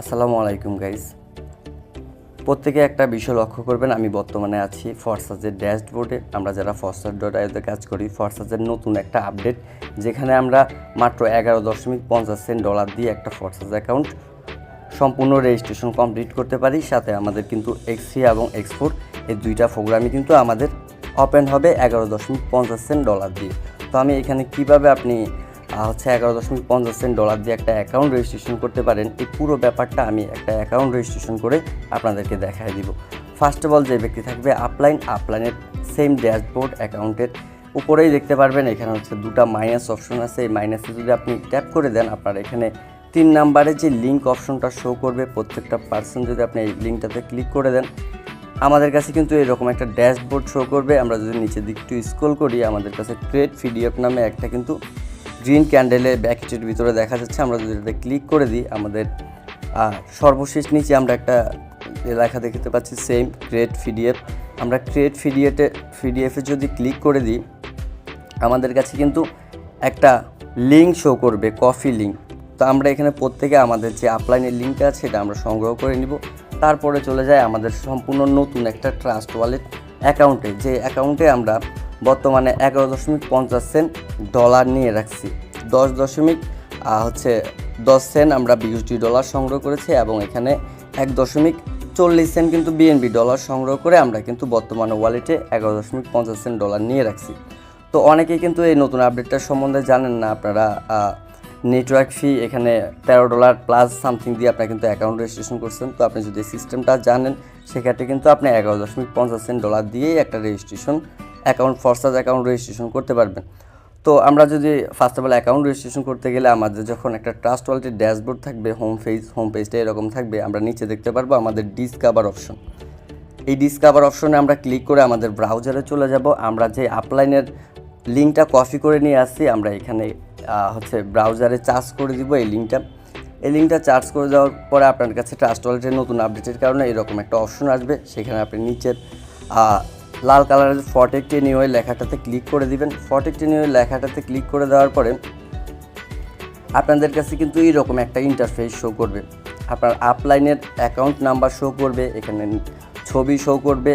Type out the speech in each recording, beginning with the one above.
আসসালামু আলাইকুম গাইস। প্রত্যেকে একটা বিষয় লক্ষ্য করবেন, আমি বর্তমানে আছি ফরসাজের ড্যাশবোর্ডে। আমরা যারা ফরসাজ.io তে কাজ করি, ফরসাজের নতুন একটা আপডেট, যেখানে আমরা মাত্র $11.50 দিয়ে একটা ফরসাজ অ্যাকাউন্ট সম্পূর্ণ রেজিস্ট্রেশন কমপ্লিট করতে পারি। সাথে আমাদের কিন্তু X3 এবং X4 এই দুইটা প্রোগ্রামই কিন্তু আমাদের ওপেন হবে $11.50 দিয়ে। তো আমি এখানে কিভাবে আপনি $11.50 দিয়ে একটা অ্যাকাউন্ট রেজিস্ট্রেশন করতে পারেন, এই পুরো ব্যাপারটা আমি একটা অ্যাকাউন্ট রেজিস্ট্রেশন করে আপনাদেরকে দেখাই দিব। ফার্স্ট অফ অল, যে ব্যক্তি থাকবে আপলাইনের সেম ড্যাশবোর্ড অ্যাকাউন্টের উপরেই দেখতে পারবেন, এখানে দুটা মাইনাস অপশন আছে। এই মাইনাসে যদি আপনি ট্যাপ করে দেন, আপনার এখানে 3 নাম্বারে যে লিঙ্ক অপশনটা শো করবে, প্রত্যেকটা পার্সন যদি আপনি এই লিঙ্কটাতে ক্লিক করে দেন, আমাদের কাছে কিন্তু এরকম একটা ড্যাশবোর্ড শো করবে। আমরা যদি নিচের দিক একটু স্ক্রল করি, আমাদের কাছে ক্রিয়েট পিডিএফ নামে একটা কিন্তু গ্রিন ক্যান্ডেলে ব্যাকেটের ভিতরে দেখা যাচ্ছে। আমরা যদি এটাতে ক্লিক করে দিই, আমাদের সর্বশেষ নিচে আমরা একটা লেখা দেখতে পাচ্ছি সেম ক্রিয়েট পিডিএফ। আমরা ক্রিয়েট পিডিএফে যদি ক্লিক করে দিই, আমাদের কাছে কিন্তু একটা লিঙ্ক শো করবে, কপি লিঙ্ক। তো আমরা এখানে প্রত্যেকে আমাদের যে আপলাইনের লিঙ্কটা আছে সেটা আমরা সংগ্রহ করে নিব। তারপরে চলে যায় আমাদের সম্পূর্ণ নতুন একটা ট্রাস্ট ওয়ালেট অ্যাকাউন্টে, যে অ্যাকাউন্টে আমরা বর্তমানে $11.50 নিয়ে রাখছি। 10 সেন্ট আমরা BUSD সংগ্রহ করেছি এবং এখানে 1.40 সেন্ট কিন্তু BNB ডলার সংগ্রহ করে আমরা কিন্তু বর্তমানে ওয়ালেটে $11.50 নিয়ে রাখছি। তো অনেকেই কিন্তু এই নতুন আপডেটটার সম্বন্ধে জানেন না। আপনারা নেটওয়ার্ক ফি এখানে $13 প্লাস সামথিং দিয়ে আপনারা কিন্তু অ্যাকাউন্ট রেজিস্ট্রেশন করছেন। তো আপনি যদি সিস্টেমটা জানেন, সেক্ষেত্রে কিন্তু আপনি $11.50 দিয়েই একটা রেজিস্ট্রেশন অ্যাকাউন্ট ফরসাজ অ্যাকাউন্ট রেজিস্ট্রেশন করতে পারবেন। তো আমরা যদি first of all account registration করতে গেলে, আমাদের যখন একটা ট্রাস্ট ওয়ালেটের ড্যাশবোর্ড থাকবে, হোম পেজটা এরকম থাকবে। আমরা নিচে দেখতে পারবো আমাদের ডিসকভার অপশন। এই ডিসকভার অপশনে আমরা ক্লিক করে আমাদের ব্রাউজারে চলে যাব। আমরা যে আপলাইনের লিঙ্কটা কপি করে নিয়ে আসছি, আমরা এখানে ব্রাউজারে চার্জ করে দিব এই লিঙ্কটা চার্জ করে দেওয়ার পরে আপনার কাছে ট্রাস্ট ওয়ালেটের নতুন আপডেটের কারণে এরকম একটা অপশন আসবে। সেখানে আপনি নিচের লাল কালারের প্রটেক্ট এনিওয়ে লেখাটাতে ক্লিক করে দিবেন। প্রটেক্ট এনিওয়ে লেখাটাতে ক্লিক করে দেওয়ার পরে আপনাদের কাছে কিন্তু এইরকম একটা ইন্টারফেস শো করবে। আপনার আপলাইনের অ্যাকাউন্ট নাম্বার শো করবে, এখানে ছবি শো করবে,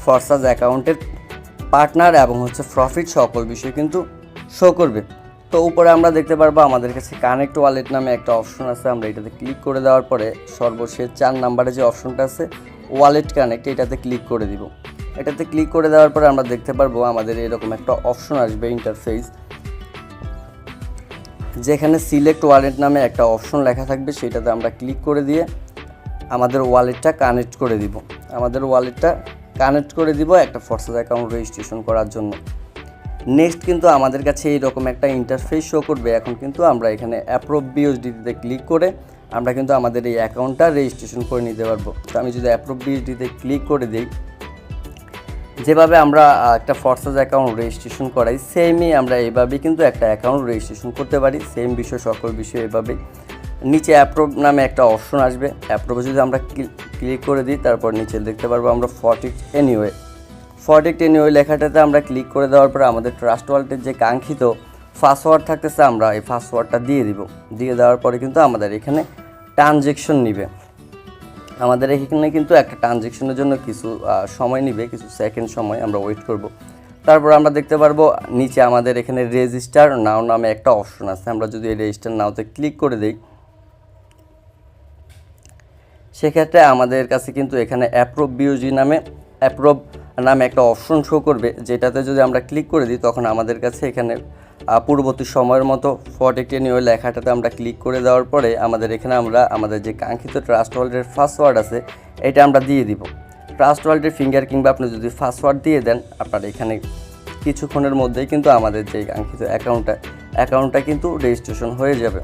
ফরসাজ অ্যাকাউন্টের পার্টনার এবং প্রফিট সকল বিষয় কিন্তু শো করবে। তো উপরে আমরা দেখতে পারবো আমাদের কাছে কানেক্ট ওয়ালেট নামে একটা অপশন আছে। আমরা এটাতে ক্লিক করে দেওয়ার পরে সর্বশেষ 4 নাম্বারে যে অপশনটা আছে ওয়ালেট কানেক্ট, এটাতে ক্লিক করে দিব। এটাতে ক্লিক করে দেওয়ার পরে আমরা দেখতে পারবো আমাদের এরকম একটা অপশন আসবে ইন্টারফেস, যেখানে সিলেক্ট ওয়ালেট নামে একটা অপশন লেখা থাকবে। সেটাতে আমরা ক্লিক করে দিয়ে আমাদের ওয়ালেটটা কানেক্ট করে দিব একটা ফরসাজ অ্যাকাউন্ট রেজিস্ট্রেশন করার জন্য। নেক্সট কিন্তু আমাদের কাছে এইরকম একটা ইন্টারফেস শো করবে। এখন কিন্তু আমরা এখানে অ্যাপ্রুভ BUSDতে ক্লিক করে আমরা কিন্তু আমাদের এই অ্যাকাউন্টটা রেজিস্ট্রেশন করে নিতে পারবো। তো আমি যদি অ্যাপ্রুভ BUSDতে ক্লিক করে দিই, যেভাবে আমরা একটা ফরসাজ অ্যাকাউন্ট রেজিস্ট্রেশন করাই, সেমই আমরা এইভাবেই কিন্তু একটা অ্যাকাউন্ট রেজিস্ট্রেশন করতে পারি। সেম বিষয়, সকল বিষয় এভাবেই। নিচে অ্যাপ্রুভ নামে একটা অপশন আসবে। অ্যাপ্রুভে যদি আমরা ক্লিক করে দিই, তারপর নিচে দেখতে পারবো আমরা প্রটেক্ট এনিওয়ে লেখাটাতে আমরা ক্লিক করে দেওয়ার পরে আমাদের ট্রাস্ট ওয়ালেটের যে কাঙ্ক্ষিত পাসওয়ার্ড থাকতেছে, আমরা এই পাসওয়ার্ডটা দিয়ে দেওয়ার পরে কিন্তু আমাদের এখানে ট্রানজ্যাকশন নিবে। আমাদের এখানে কিন্তু একটা ট্রানজ্যাকশনের জন্য কিছু সময় নিবে, কিছু সেকেন্ড সময় আমরা ওয়েট করব। তারপর আমরা দেখতে পারবো নিচে আমাদের এখানে রেজিস্টার নাও নামে একটা অপশন আছে। আমরা যদি এই রেজিস্টার নাওতে ক্লিক করে দিই, সেক্ষেত্রে আমাদের কাছে কিন্তু এখানে অ্যাপ্রুভ নামে একটা অপশন শো করবে। যেটাতে যদি আমরা ক্লিক করে দিই, তখন আমাদের কাছে এখানে পূর্ববর্তী সময়ের মতো প্রটেক্ট এনিওয়ে লেখাটাতে আমরা ক্লিক করে দেওয়ার পরে আমাদের এখানে আমরা আমাদের যে কাঙ্ক্ষিত ট্রাস্ট ওয়ালেটের পাসওয়ার্ড আছে, এটা আমরা দিয়ে দিব। ট্রাস্ট ওয়ালেটের ফিঙ্গার কিংবা আপনি যদি পাসওয়ার্ড দিয়ে দেন, আপনার এখানে কিছুক্ষণের মধ্যেই কিন্তু আমাদের যে কাঙ্ক্ষিত অ্যাকাউন্টটা কিন্তু রেজিস্ট্রেশন হয়ে যাবে।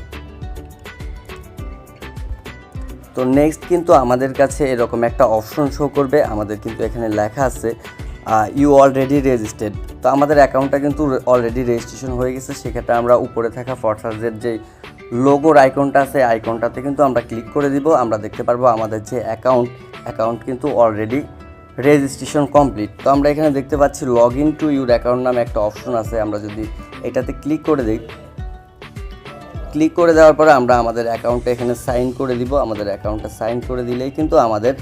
তো নেক্সট কিন্তু আমাদের কাছে এরকম একটা অপশন শো করবে। আমাদের কিন্তু এখানে লেখা আছে ইউ অলরেডি রেজিস্টার্ড। তো আমাদের অ্যাকাউন্টটা কিন্তু অলরেডি রেজিস্ট্রেশন হয়ে গেছে। সেক্ষেত্রে আমরা উপরে থাকা ফরসাজের যে লোগোর আইকনটা আছে, আইকনটাতে কিন্তু আমরা ক্লিক করে দিব। আমরা দেখতে পারবো আমাদের যে অ্যাকাউন্ট কিন্তু অলরেডি রেজিস্ট্রেশন কমপ্লিট। তো আমরা এখানে দেখতে পাচ্ছি log in to your account নামে একটা অপশন আছে। আমরা যদি এটাতে ক্লিক করে দিই, ক্লিক করে দেওয়ার পরে আমরা আমাদের অ্যাকাউন্টে এখানে সাইন করে দিব। আমাদের অ্যাকাউন্টে সাইন করে দিলেই কিন্তু আমাদের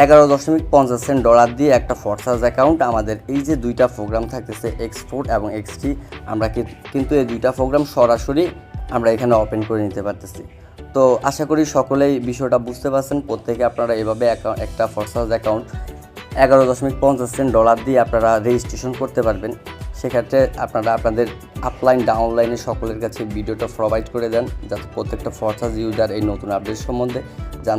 11.50 সেন্ট ডলার দিয়ে একটা ফরসাস অ্যাকাউন্ট, আমাদের এই যে দুইটা প্রোগ্রাম থাকতেছে এক্সপোর্ট এবং এক্সটি, আমরা কিন্তু এই দুইটা প্রোগ্রাম সরাসরি আমরা এখানে ওপেন করে নিতে পারতেছি। তো আশা করি সকলেই বিষয়টা বুঝতে পারছেন। প্রত্যেকে আপনারা এভাবে একটা ফরসাস অ্যাকাউন্ট 11.50 সেন্ট ডলার দিয়ে আপনারা রেজিস্ট্রেশন করতে পারবেন। সেক্ষেত্রে আপনারা আপনাদের আপলাইন ডাউনলাইনে সকলের কাছে ভিডিওটা প্রোভাইড করে দেন, যাতে প্রত্যেকটা ফরসাস ইউজার এই নতুন আপডেট সম্বন্ধে জানতে